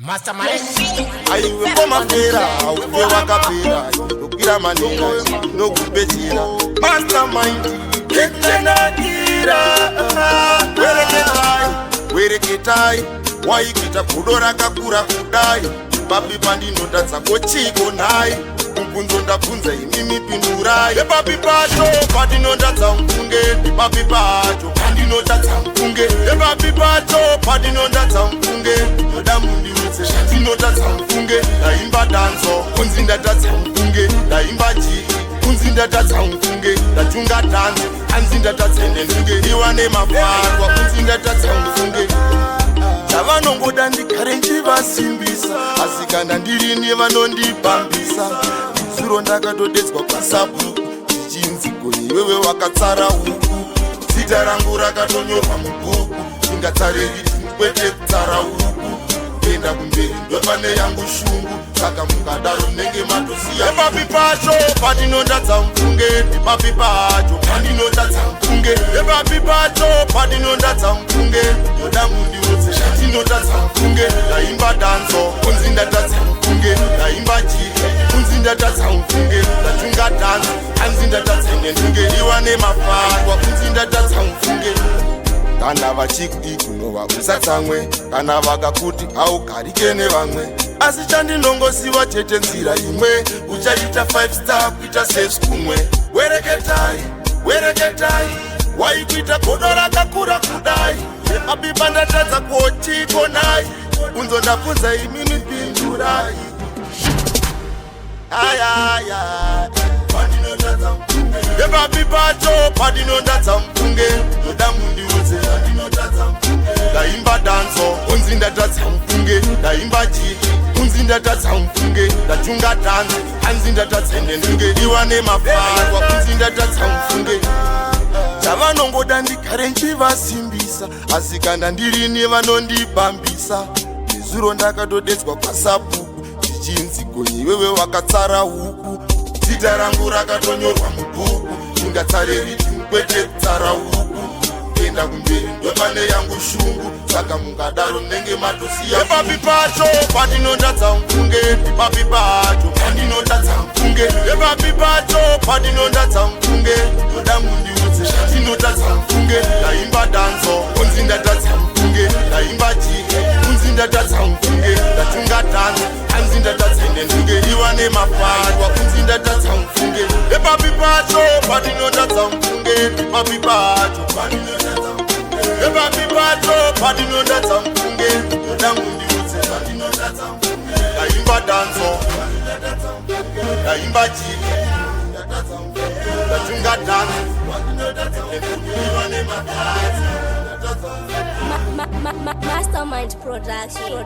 Mastermind. Aiwe koma fera, uwe wakapera, ukira manera, no kubetira. Mastermind, ketenakira. Wereketai, waikita kudora kakura kudai. Papi Pandinotadza kochiko nai. Ubunzo ndabvunza imimi pindurai. Papi pacho, Pandinotadza mfunge. Papi pacho, Pandinotadza mfunge. Papi pacho, Pandinotadza mfunge. Yoda mundiudze Pandinotadza mfunge. Ndaimba danzo, kunzi ndatadza mfunge. Ndaimba ji, kunzi ndatadza mfunge. Ndatunga danzo, hanzi ndatadza mfunge. Iwane mafarwa, kunzi ndatadza mfunge. Chavanongoda ndigare nchivasimbisa, asi kana ndirini vanondipambisa. Zuro ndakatodedzwa pasabhuku, zvichinzi goni iwewe wakatsara huku. Zita rangu rakatonyorwa mubhuku, ingatsarei kwete kutsara huku. Kuenda kumberi ndopane yangu shungu, saka mukadaro nenge matoziya. Papi pacho Pandinotadza mfunge, papi pacho Pandinotadza mfunge. Papi pacho Pandinotadza mfunge. Yoda mundiudze Pandinotadza mfunge. Ndaimba danzo, kunzi ndatadza mfunge. Ndaimba ji, kunzi ndatadza mfunge. Ndatunga danzo, hanzi ndatadza mfunge. Iwane mafarwa, kunzi ndatadza mfunge. Kana vachikuti kunova usatsamwe, kana vakakuti haugarike nevamwe. Asi chandinongosiwa chete nzira imwe, uchaita 5 star kuita safe kumwe. Wereketai, waikuita godo rakakura kudai. Papi Pandinotadza kochiko nai. Unzo ndabvunza imimi pindurai. Pandinotadza mfunge. Papi pacho Pandinotadza mfunge. Yoda mundiudze Pandinotadza mfunge. Ndaimba danzo, kunzi ndatadza mfunge. Ndaimba ji, kunzi ndatadza mfunge. Ndatunga danzo, hanzi ndatadza mfunge. Iwane mafarwa, kunzi ndatadza mfunge. Chavanongoda ndigare nchivasimbisa, asi kana ndirini vanondipambisa. Nezuro ndakatodedzwa pasabhuku, zvichinzi goni iwewe wakatsara huku. Zita rangu rakatonyorwa mubhuku, ingatsarei kwete kutsara huku. Kuenda kumberi ndopane yangu shungu, saka mukadaro nenge matoziya. Papi pacho Pandinotadza mfunge. Papi pacho Pandinotadza mfunge. Papi pacho Pandinotadza mfunge. Yoda mundiudze Pandinotadza mfunge. Ndaimba danzo, kunzi ndatadza mfunge. Ndaimba ji, kunzi ndatadza mfunge. Ndatunga danzo, hanzi ndatadza mfunge. Iwane mafarwa, kunzi ndatadza mfunge. Papi pacho Pandinotadza mfunge. Papi pacho Pandinotadza mfunge. Papi pacho Pandinotadza mfunge. Yoda mundiudze Pandinotadza mfunge. Ndaimba danzo, ndaimba ji, ndatunga danzo, iwane mafarwa. Mastermind production.